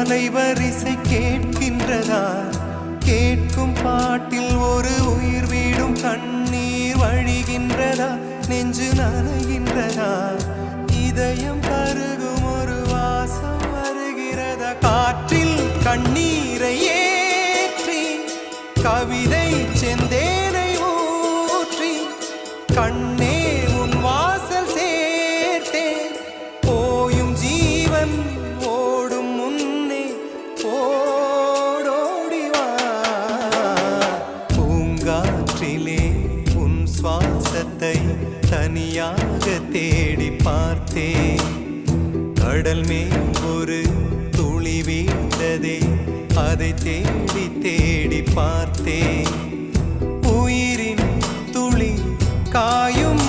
அலைவரிசை கேட்கின்றதா? கேட்கும் பாட்டில் ஒரு உயிர் வீடும் கண்ணீர் வழிகின்றதா? நெஞ்சு நனைகின்றதா? இதயம் கருகும் ஒரு வாசம் வருகிறதா? காற்றில் கண்ணீரை ஏற்றி கவிதை செந்தேனை ஊற்றி கண்ணே உன் வாசல் சேர்த்தேன். போயும் ஜீவன் ஓடும் முன்னே ஓடோடிவா. பூங்காற்றிலே உன் சுவாசத்தை தனியாக தேடி பார்த்தேன். கடல் மேல் ஒரு துளி வீழ்ந்ததே, அதை தேடி தேடி பார்த்தேன். உயிரின் துளி காயும்